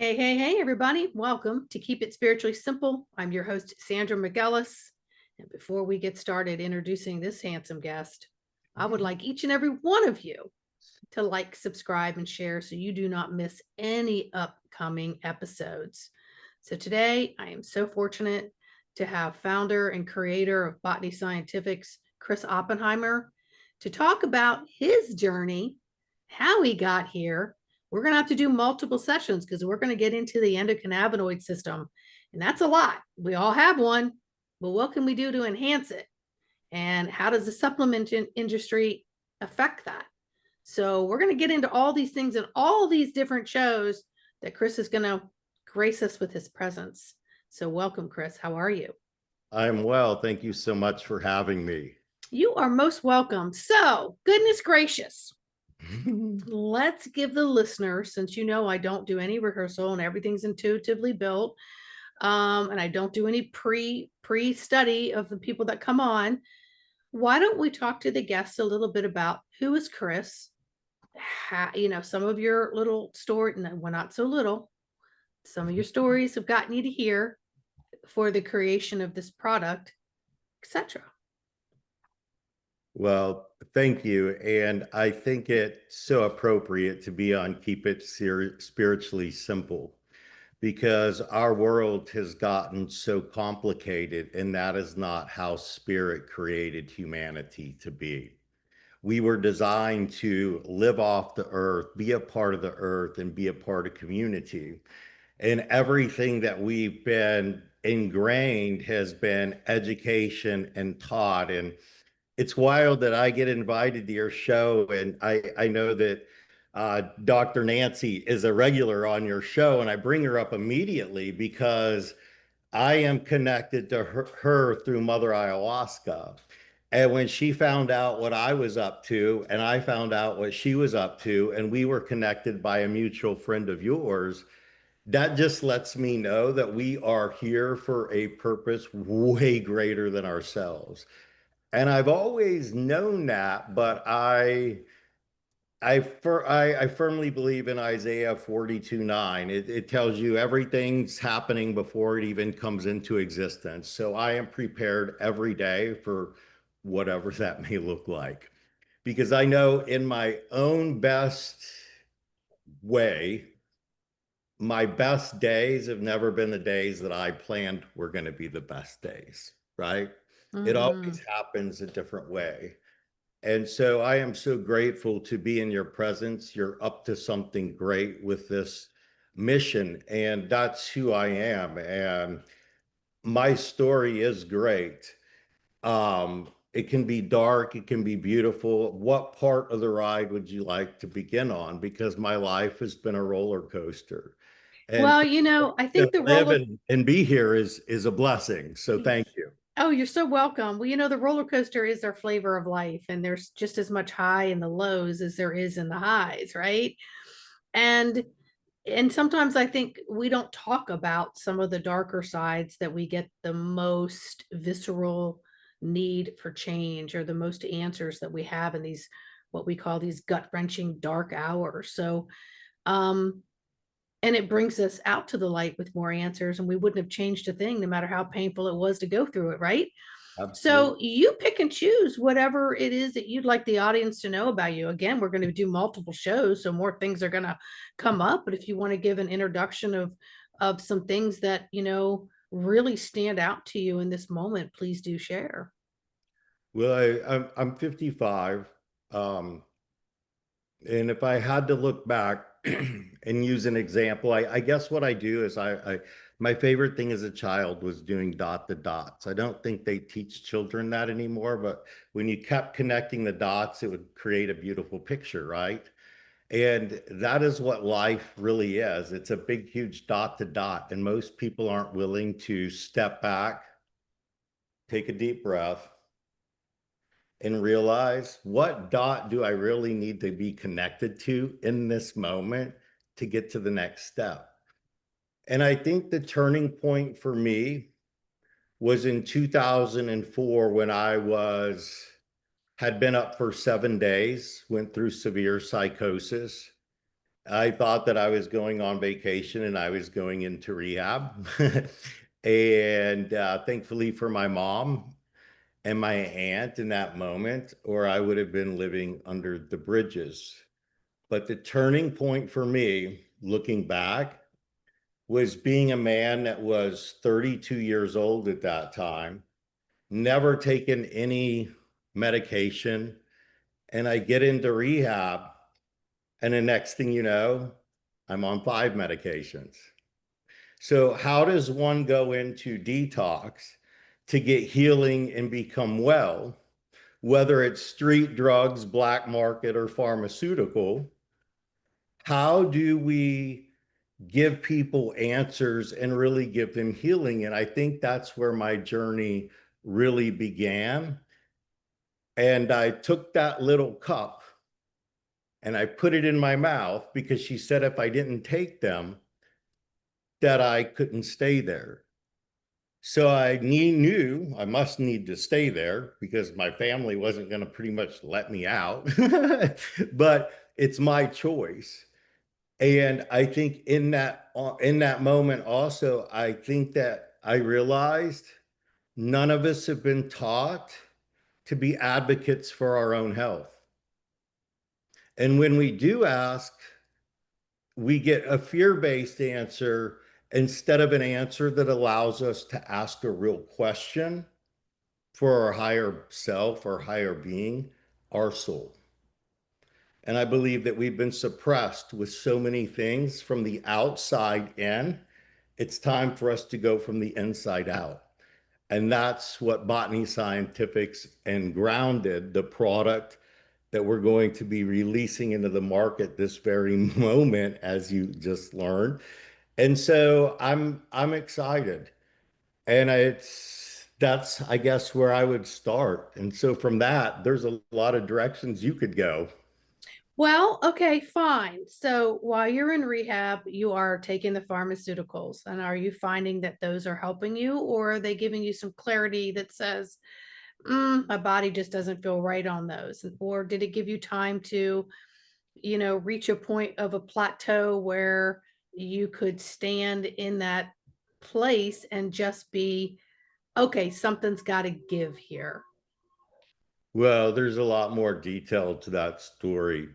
Hey, everybody. Welcome to Keep It Spiritually Simple. I'm your host, Sandra McGellis. And before we get started introducing this handsome guest, I would like each and every one of you to like, subscribe, and share so you do not miss any upcoming episodes. So today, I am so fortunate to have founder and creator of Botany Scientifics, Chris Oppenheimer, to talk about his journey, how he got here. We're going to have to do multiple sessions because we're going to get into the endocannabinoid system. And that's a lot. We all have one, but what can we do to enhance it? And how does the supplement industry affect that? So we're going to get into all these things and all these different shows that Chris is going to grace us with his presence. So welcome, Chris. How are you? I'm well. Thank you so much for having me. You are most welcome. So, goodness gracious, let's give the listener, since you know I don't do any rehearsal and everything's intuitively built, and I don't do any pre study of the people that come on. Why don't we talk to the guests a little bit about who is Chris? Some of your little story, no, well, not so little. Some of your stories have gotten you to here for the creation of this product, etc. Well, thank you. And I think it's so appropriate to be on Keep It Spiritually Simple because our world has gotten so complicated, and that is not how spirit created humanity to be. We were designed to live off the earth, be a part of the earth, and be a part of community. And everything that we've been ingrained has been education and taught. And it's wild that I get invited to your show, and I know that Dr. Nancy is a regular on your show, and I bring her up immediately because I am connected to her through Mother Ayahuasca. And when she found out what I was up to, and I found out what she was up to, and we were connected by a mutual friend of yours, that just lets me know that we are here for a purpose way greater than ourselves. And I've always known that, but I firmly believe in Isaiah 42:9. It tells you everything's happening before it even comes into existence. So I am prepared every day for whatever that may look like. Because I know in my own best way, my best days have never been the days that I planned were going to be the best days, right? It always Mm. happens a different way. And so I am so grateful to be in your presence. You're up to something great with this mission, and that's who I am. And my story is great. It can be dark, it can be beautiful. What part of the ride would you like to begin on? Because my life has been a roller coaster. And Well, for I to think the live roller. and be here is a blessing. So thank you. Oh, you're so welcome. Well, the roller coaster is our flavor of life, and there's just as much high in the lows as there is in the highs, right? And sometimes I think we don't talk about some of the darker sides that we get the most visceral need for change or the most answers that we have in these what we call these gut-wrenching dark hours. So, um and it brings us out to the light with more answers, and we wouldn't have changed a thing no matter how painful it was to go through it, right? Absolutely. So you pick and choose whatever it is that you'd like the audience to know about you. Again, we're going to do multiple shows, so more things are going to come up, but if you want to give an introduction of some things that really stand out to you in this moment, please do share. Well, I'm 55. Um, And if I had to look back and use an example, I guess what I do is my favorite thing as a child was doing dot the dots. I don't think they teach children that anymore, but when you kept connecting the dots, it would create a beautiful picture, right? And that is what life really is. It's a big, huge dot to dot. And most people aren't willing to step back, take a deep breath, and realize what dot do I really need to be connected to in this moment to get to the next step. And I think the turning point for me was in 2004 when I had been up for 7 days, went through severe psychosis. I thought that I was going on vacation and I was going into rehab. And thankfully for my mom and my aunt in that moment, or I would have been living under the bridges. But the turning point for me, looking back, was being a man that was 32 years old at that time, never taken any medication. And I get into rehab, and the next thing you know, I'm on 5 medications. So, how does one go into detox to get healing and become well, whether it's street drugs, black market, or pharmaceutical? How do we give people answers and really give them healing? And I think that's where my journey really began. And I took that little cup and I put it in my mouth because she said if I didn't take them, that I couldn't stay there. So I knew I must need to stay there because my family wasn't going to pretty much let me out. But it's my choice. And I think in that moment also, I think that I realized none of us have been taught to be advocates for our own health. And when we do ask, we get a fear-based answer instead of an answer that allows us to ask a real question for our higher self, our higher being, our soul. And I believe that we've been suppressed with so many things from the outside in. It's time for us to go from the inside out. And that's what Botany Scientifics and Grounded, the product that we're going to be releasing into the market this very moment, as you just learned. And so I'm excited. And that's I guess where I would start. And so from that, there's a lot of directions you could go. Well, okay, fine. So while you're in rehab, you are taking the pharmaceuticals. And are you finding that those are helping you, or are they giving you some clarity that says, my body just doesn't feel right on those? Or did it give you time to, reach a point of a plateau where you could stand in that place and just be, okay, something's got to give here? Well, there's a lot more detail to that story.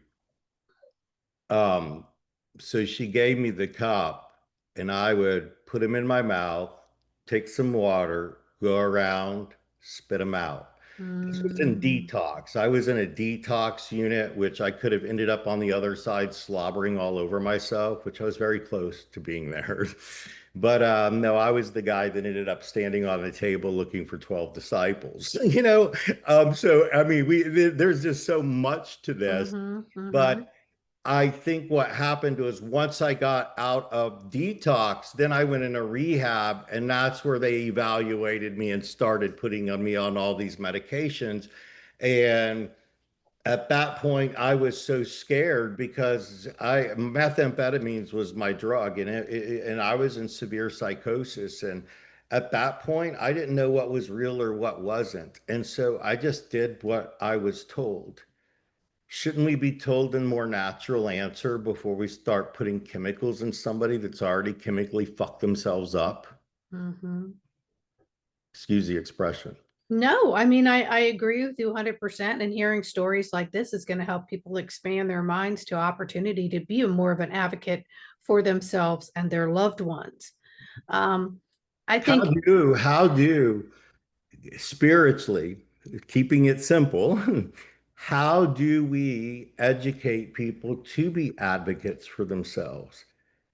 Um, so she gave me the cup, and I would put them in my mouth, take some water, go around, spit them out. This was in Mm, detox. I was in a detox unit, which I could have ended up on the other side slobbering all over myself, which I was very close to being there. But no, I was the guy that ended up standing on the table looking for 12 disciples, So, I mean, there's just so much to this. mm-hmm, mm-hmm, But I think what happened was once I got out of detox, then I went into rehab, and that's where they evaluated me and started putting me on all these medications. And at that point, I was so scared because I methamphetamines was my drug, and I was in severe psychosis. And at that point, I didn't know what was real or what wasn't, and so I just did what I was told. Shouldn't we be told a more natural answer before we start putting chemicals in somebody that's already chemically fucked themselves up? mm-hmm. Excuse the expression. No, I mean, I agree with you 100%. And hearing stories like this is going to help people expand their minds to opportunity to be more of an advocate for themselves and their loved ones. Um, I How think, do how do spiritually, keeping it simple, how do we educate people to be advocates for themselves?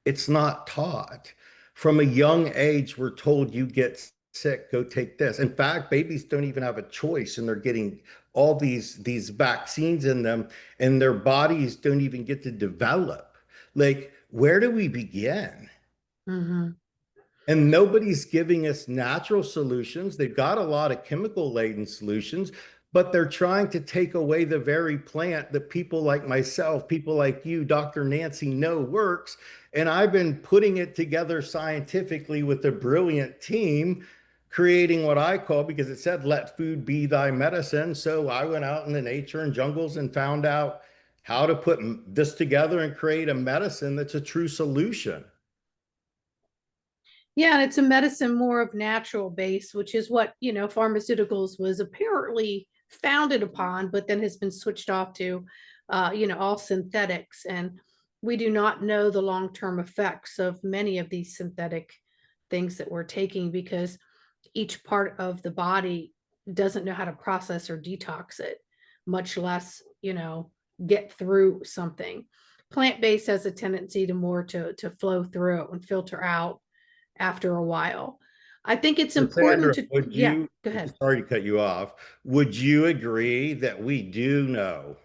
It's not taught. From a young age, we're told you get sick, go take this. In fact, babies don't even have a choice, and they're getting all these vaccines in them, and their bodies don't even get to develop. Like, where do we begin? mhm, And nobody's giving us natural solutions. They've got a lot of chemical laden solutions, but they're trying to take away the very plant that people like myself, people like you, Dr. Nancy, know works. And I've been putting it together scientifically with a brilliant team, creating what I call, because it said, let food be thy medicine. So I went out in the nature and jungles and found out how to put this together and create a medicine that's a true solution. Yeah, and it's a medicine more of natural base, which is what, pharmaceuticals was apparently founded upon, but then has been switched off to, all synthetics. And we do not know the long-term effects of many of these synthetic things that we're taking because each part of the body doesn't know how to process or detox it, much less, get through something. Plant-based has a tendency to more to flow through and filter out after a while. I think it's So important Sandra, to, would yeah, you, go ahead. sorry to cut you off, would you agree that we do know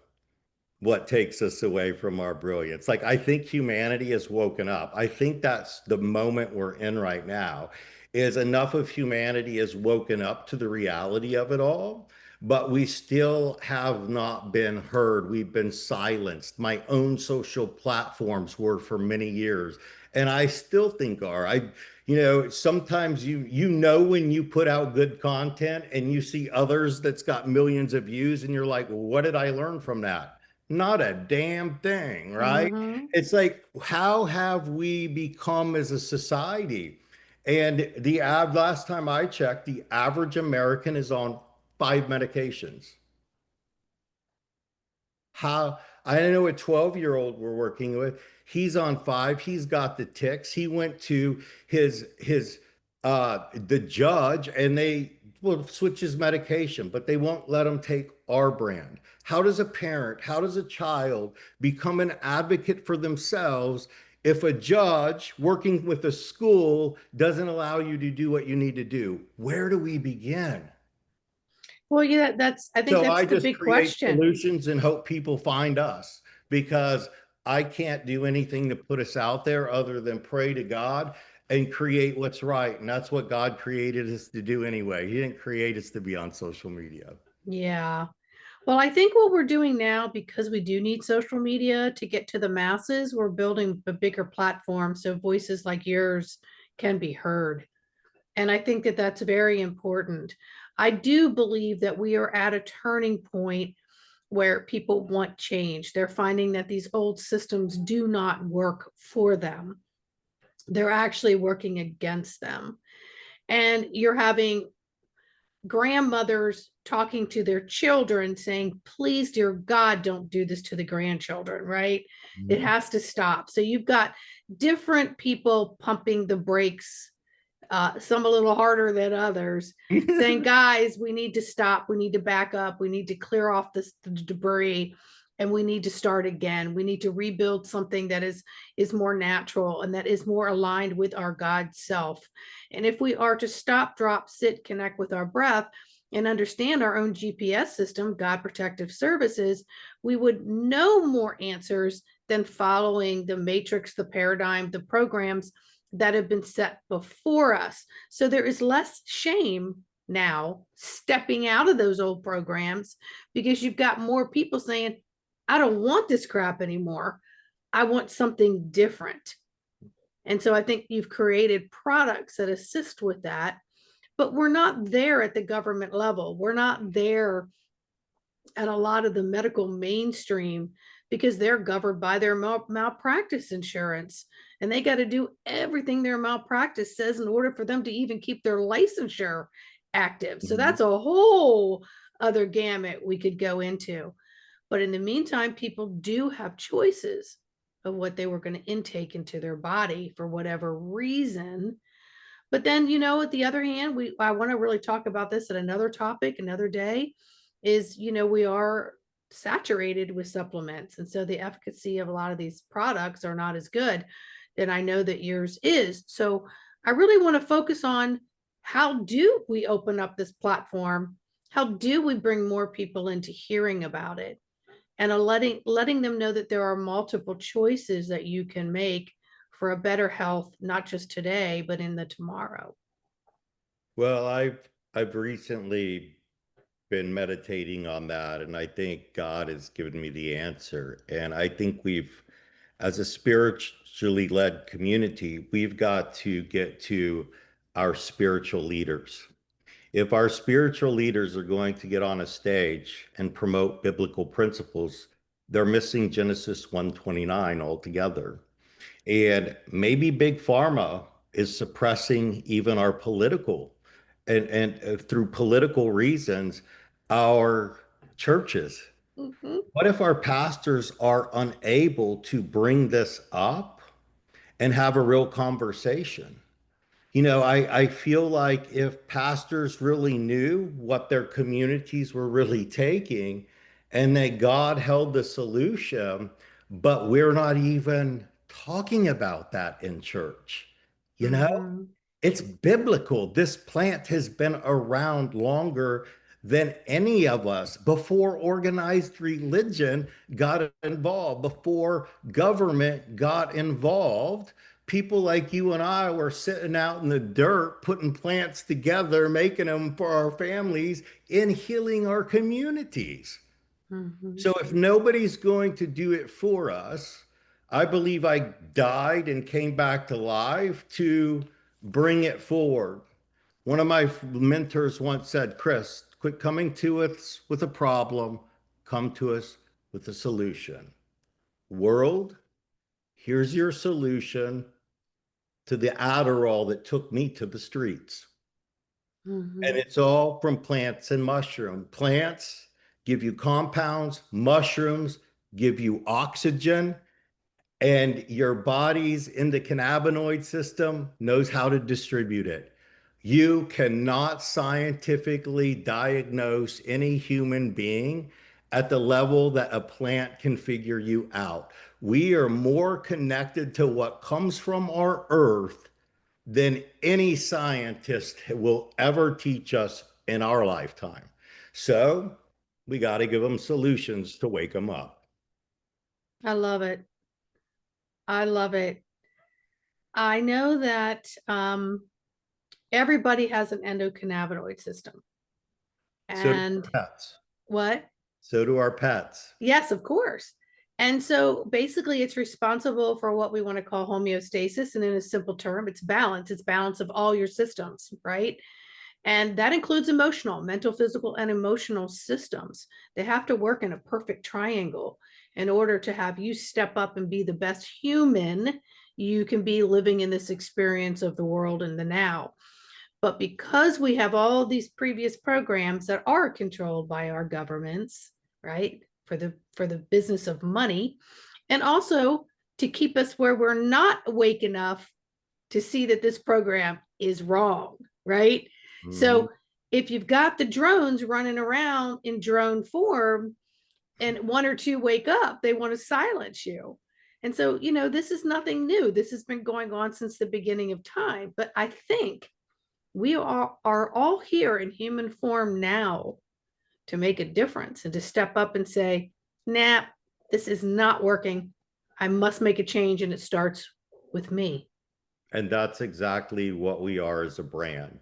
what takes us away from our brilliance? Like, I think humanity has woken up. I think that's the moment we're in right now, is enough of humanity has woken up to the reality of it all, but we still have not been heard. We've been silenced. My own social platforms were for many years, and I still think are. Sometimes you know when you put out good content and you see others that's got millions of views, and you're like, well, what did I learn from that? Not a damn thing, right? Hmm. It's like, how have we become as a society? And last time I checked, the average American is on 5 medications. How I know a 12-year-old we're working with, he's on 5, he's got the ticks. He went to his the judge and they will switch his medication, but they won't let him take our brand. How does a parent, how does a child become an advocate for themselves if a judge working with a school doesn't allow you to do what you need to do? Where do we begin? Well, yeah, I think So that's I the just big create question. solutions and hope people find us, because I can't do anything to put us out there other than pray to God and create what's right. And that's what God created us to do anyway. He didn't create us to be on social media. Yeah. Well, I think what we're doing now, because we do need social media to get to the masses, we're building a bigger platform so voices like yours can be heard. And I think that that's very important. I do believe that we are at a turning point where people want change. They're finding that these old systems do not work for them. They're actually working against them. And you're having grandmothers talking to their children saying, please, dear God, don't do this to the grandchildren, right? It Mhm. has to stop. So you've got different people pumping the brakes, some a little harder than others, saying, guys, we need to stop. We need to back up. We need to clear off the debris and we need to start again. We need to rebuild something that is more natural and that is more aligned with our God self. And if we are to stop, drop, sit, connect with our breath, and understand our own GPS system, God Protective Services, we would know more answers than following the matrix, the paradigm, the programs that have been set before us. So there is less shame now stepping out of those old programs because you've got more people saying, I don't want this crap anymore. I want something different. And so I think you've created products that assist with that, but we're not there at the government level. We're not there at a lot of the medical mainstream because they're governed by their malpractice insurance and they got to do everything their malpractice says in order for them to even keep their licensure active. So Mhm. that's a whole other gamut we could go into. But in the meantime, people do have choices of what they were going to intake into their body for whatever reason. But then, at the other hand, I want to really talk about this at another topic, another day, is, we are saturated with supplements. And so the efficacy of a lot of these products are not as good. And I know that yours is. So I really want to focus on how do we open up this platform? How do we bring more people into hearing about it? And letting them know that there are multiple choices that you can make for a better health, not just today, but in the tomorrow. Well, I've recently been meditating on that, and I think God has given me the answer. And I think as a spiritually led community, we've got to get to our spiritual leaders. If our spiritual leaders are going to get on a stage and promote biblical principles, They're missing Genesis 1:29 altogether. And maybe big pharma is suppressing even our political and through political reasons, our churches. Mhm, What if our pastors are unable to bring this up and have a real conversation? I feel like if pastors really knew what their communities were really taking and that God held the solution, but we're not even talking about that in church, you know? mhm, It's biblical. This plant has been around longer than any of us before organized religion got involved, before government got involved. People like you and I were sitting out in the dirt, putting plants together, making them for our families, and healing our communities. mhm, So if nobody's going to do it for us, I believe I died and came back to life to bring it forward. One of my mentors once said, Chris, quit coming to us with a problem, come to us with a solution. World, here's your solution to the Adderall that took me to the streets. And mhm. it's all from plants and mushroom. Plants give you compounds, mushrooms give you oxygen, and your body's endocannabinoid system knows how to distribute it. You cannot scientifically diagnose any human being at the level that a plant can figure you out. We are more connected to what comes from our earth than any scientist will ever teach us in our lifetime. So we got to give them solutions to wake them up. I love it. I love it. I know that everybody has an endocannabinoid system. So do And our pets. what? So do our pets. Yes, of course. And so basically, it's responsible for what we want to call homeostasis. And in a simple term, it's balance. It's balance of all your systems, right? And that includes emotional, mental, physical, and emotional systems. They have to work in a perfect triangle in order to have you step up and be the best human you can be living in this experience of the world and the now. But because we have all these previous programs that are controlled by our governments, right, for the business of money, and also to keep us where we're not awake enough to see that this program is wrong, right? Mhm. So if you've got the drones running around in drone form and one or two wake up, they want to silence you. And so, this is nothing new. This has been going on since the beginning of time. But I think we are all here in human form now to make a difference and to step up and say, nah, this is not working. I must make a change. And it starts with me. And that's exactly what we are as a brand,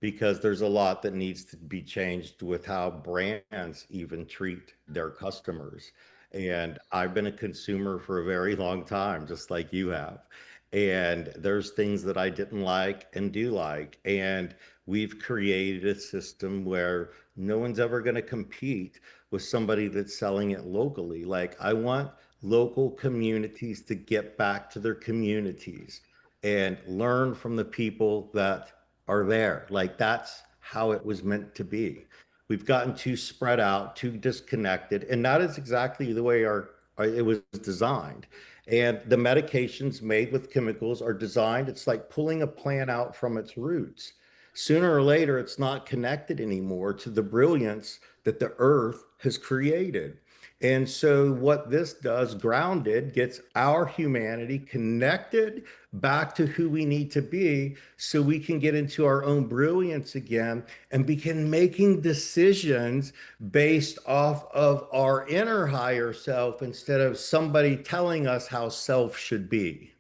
because there's a lot that needs to be changed with how brands even treat their customers. And I've been a consumer for a very long time, just like you have. And there's things that I didn't like and do like. And we've created a system where no one's ever going to compete with somebody that's selling it locally. Like, I want local communities to get back to their communities and learn from the people that are there. Like, that's how it was meant to be. We've gotten too spread out, too disconnected, and that is exactly the way it was designed. And the medications made with chemicals are designed, it's like pulling a plant out from its roots. Sooner or later, it's not connected anymore to the brilliance that the earth has created. And so, what this does, grounded, gets our humanity connected back to who we need to be so we can get into our own brilliance again and begin making decisions based off of our inner higher self instead of somebody telling us how self should be.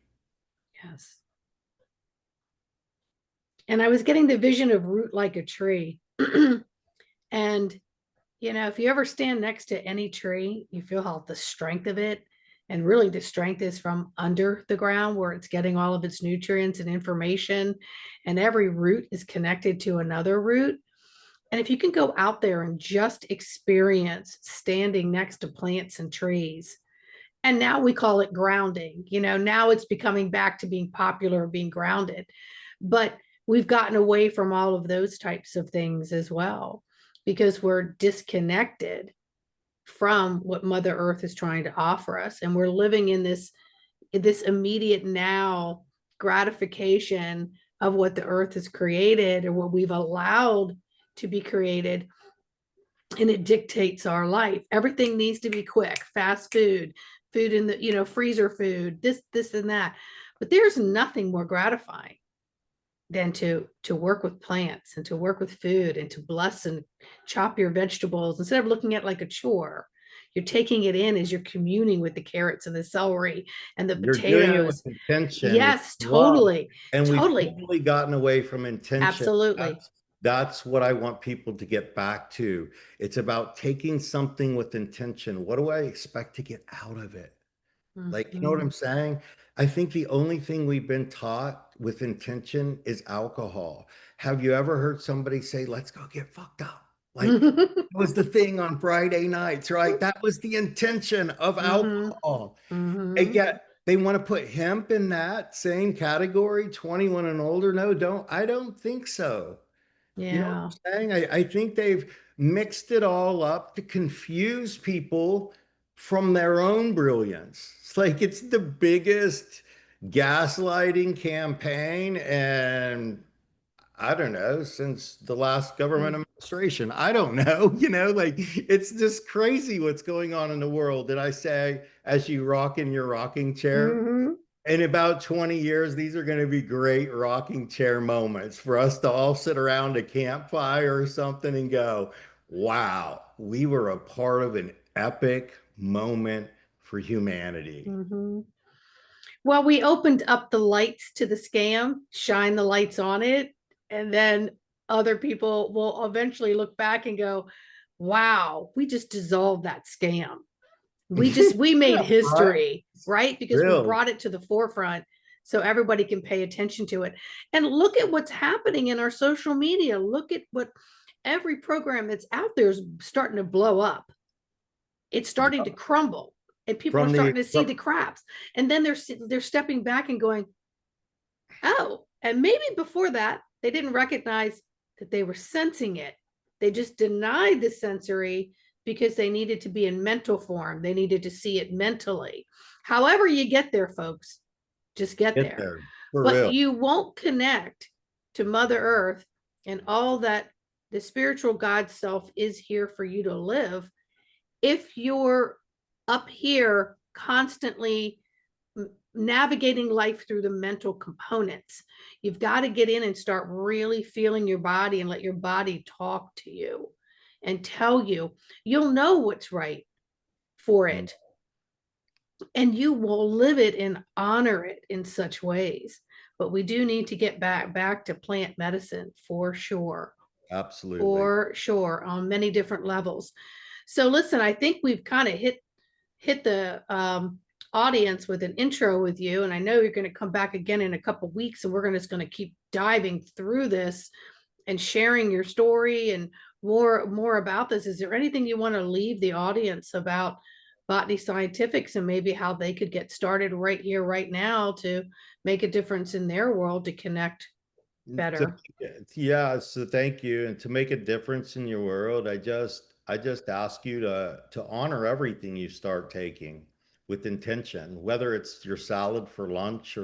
Yes. And I was getting the vision of root like a tree. And, if you ever stand next to any tree, you feel how the strength of it, and really the strength is from under the ground where it's getting all of its nutrients and information, and every root is connected to another root. And if you can go out there and just experience standing next to plants and trees, and now we call it grounding, now it's becoming back to being popular, being grounded. But we've gotten away from all of those types of things as well because we're disconnected from what Mother Earth is trying to offer us. And we're living in this immediate now gratification of what the earth has created or what we've allowed to be created, and it dictates our life. Everything needs to be quick, fast food in the freezer food, this and that. But there's nothing more gratifying than to work with plants and to work with food and to bless and chop your vegetables instead of looking at it like a chore. You're taking it in as you're communing with the carrots and the celery and the You're doing it with potatoes. intention, with Yes, love, totally. and we've Totally. totally gotten away from intention. Absolutely. That's what I want people to get back to. It's about taking something with intention. What do I expect to get out of it? Like, you know what Mhm. I'm saying? I think the only thing we've been taught with intention is alcohol. Have you ever heard somebody say, let's go get fucked up? Like, that was the thing on Friday nights, right? That was the intention of Mhm. alcohol. And Mhm. yet they want to put hemp in that same category, 21 and older. No, I don't think so. You know what Yeah. I'm saying? I think they've mixed it all up to confuse people from their own brilliance. It's like it's the biggest gaslighting campaign, and I don't know, since the last government Mm. administration. I don't know, like it's just crazy what's going on in the world. Did I say as you rock in your rocking chair? Mhm. In about 20 years, these are going to be great rocking chair moments for us to all sit around a campfire or something and go, wow, we were a part of an epic moment for humanity. Mhm. Well, we opened up the lights to the scam, shine the lights on it, and then other people will eventually look back and go, wow, we just dissolved that scam. We made Yeah, right? history, right? Because we Real. brought it to the forefront so everybody can pay attention to it. And look at what's happening in our social media. Look at what every program that's out there is starting to blow up. It's starting to crumble and people are From the starting to see the cracks. And then they're stepping back and going, oh, and maybe before that, they didn't recognize that they were sensing it. They just denied the sensory because they needed to be in mental form. They needed to see it mentally. However, you get there, folks, just get get there. there for But real. you won't connect to Mother Earth and all that the spiritual God self is here for you to live if you're up here constantly navigating life through the mental components. You've got to get in and start really feeling your body and let your body talk to you and tell you. You'll know what's right for Mm, it, and you will live it and honor it in such ways. But we do need to get back to plant medicine for sure, absolutely. for sure, on many different levels. So listen, I think we've kind of hit the audience with an intro with you, and I know you're going to come back again in a couple weeks, and we're just going to keep diving through this and sharing your story and more about this. Is there anything you want to leave the audience about Botany Scientifics and maybe how they could get started right here, right now to make a difference in their world to connect So, better? yeah, so thank you. And to make a difference in your world, I just ask you to honor everything you start taking with intention, whether it's your salad for lunch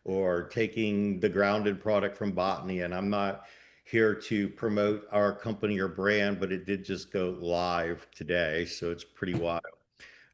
or taking the grounded product from Botany. And I'm not here to promote our company or brand, but it did just go live today, so it's pretty wild.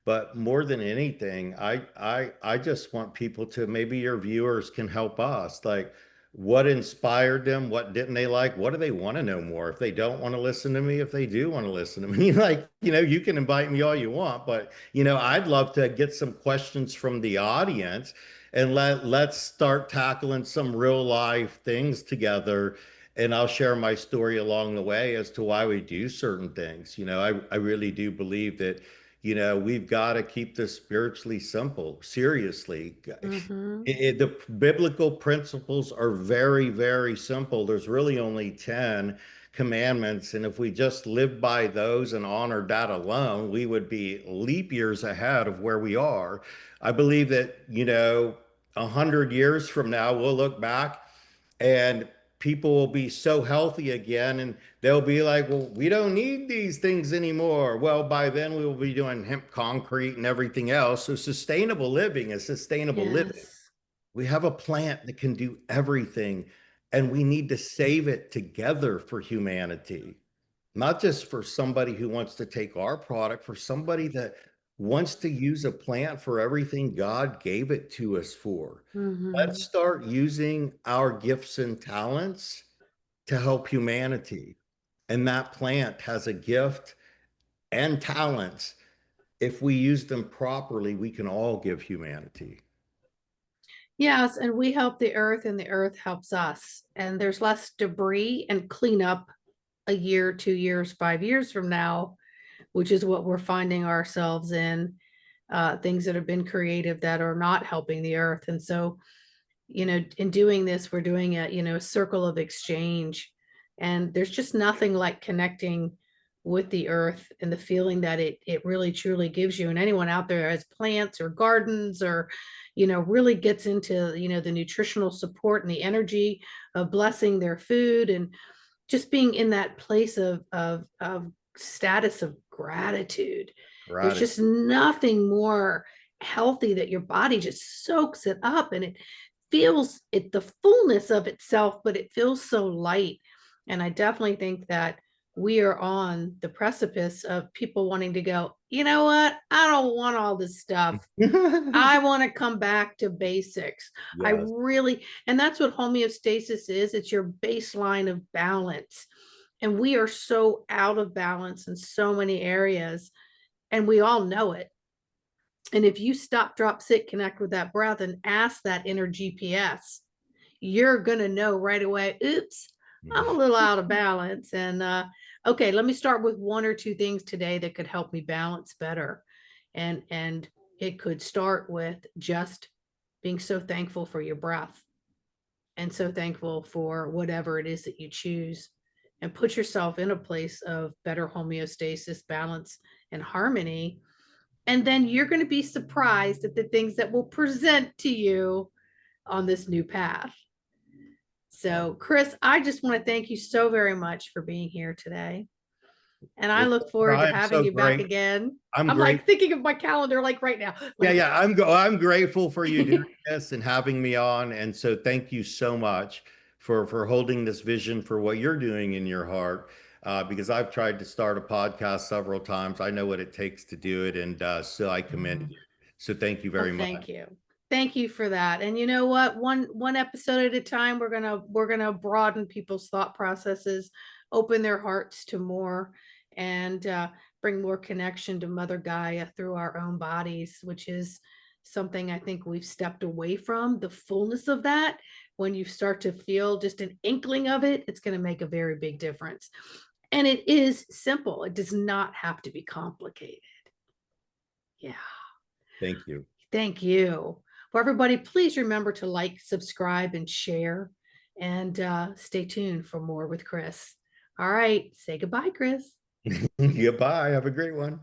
But more than anything, I just want people to, maybe your viewers can help us. Like, what inspired them? What didn't they like? What do they want to know more? If they don't want to listen to me, if they do want to listen to me, like, you can invite me all you want, but I'd love to get some questions from the audience and let's start tackling some real life things together. And I'll share my story along the way as to why we do certain things. I really do believe that we've got to keep this spiritually simple. Seriously. Mm-hmm. The biblical principles are very, very simple. There's really only 10. commandments. And if we just lived by those and honored that alone, we would be leap years ahead of where we are. I believe that, 100 years from now, we'll look back and people will be so healthy again and they'll be like, well, we don't need these things anymore. Well, by then we will be doing hemp concrete and everything else. So sustainable living is sustainable living. Yes. We have a plant that can do everything, and we need to save it together for humanity, not just for somebody who wants to take our product, for somebody that wants to use a plant for everything God gave it to us for. Let's Hmm. start using our gifts and talents to help humanity. And that plant has a gift and talents. If we use them properly, we can all give humanity. Yes, and we help the earth and the earth helps us. And there's less debris and cleanup a year, 2 years, 5 years from now, which is what we're finding ourselves in, things that have been creative that are not helping the earth. And so, in doing this, we're doing a circle of exchange. And there's just nothing like connecting with the earth and the feeling that it really truly gives you. And anyone out there has plants or gardens or, really gets into, the nutritional support and the energy of blessing their food and just being in that place of status of gratitude. There's Gratitude. just nothing more healthy that your body just soaks it up and it feels it the fullness of itself, but it feels so light. And I definitely think that we are on the precipice of people wanting to go, you know what? I don't want all this stuff. I want to come back to basics. I Yes. really, and that's what homeostasis is. It's your baseline of balance. And we are so out of balance in so many areas, and we all know it. And if you stop, drop, sit, connect with that breath and ask that inner GPS, you're going to know right away, oops, I'm a little out of balance. And okay, let me start with one or two things today that could help me balance better. And it could start with just being so thankful for your breath and so thankful for whatever it is that you choose and put yourself in a place of better homeostasis, balance, and harmony. And then you're going to be surprised at the things that will present to you on this new path. So, Chris, I just want to thank you so very much for being here today. And I Well, look forward to I am having so you back great. again. I'm I'm great. like thinking of my calendar like right now. Yeah, Like, yeah. I'm grateful for you doing this and having me on. And so thank you so much for holding this vision for what you're doing in your heart. Because I've tried to start a podcast several times. I know what it takes to do it, and so I commend mhm. you. So thank you Well, very much. thank you. Thank you for that. And you know what? One episode at a time, we're gonna broaden people's thought processes, open their hearts to more, and bring more connection to Mother Gaia through our own bodies, which is something I think we've stepped away from. The fullness of that, when you start to feel just an inkling of it, it's going to make a very big difference. And it is simple. It does not have to be complicated. Yeah. Thank you. Thank you. Well, everybody, please remember to like, subscribe, and share. And stay tuned for more with Chris. All right. Say goodbye, Chris. Goodbye. Have a great one.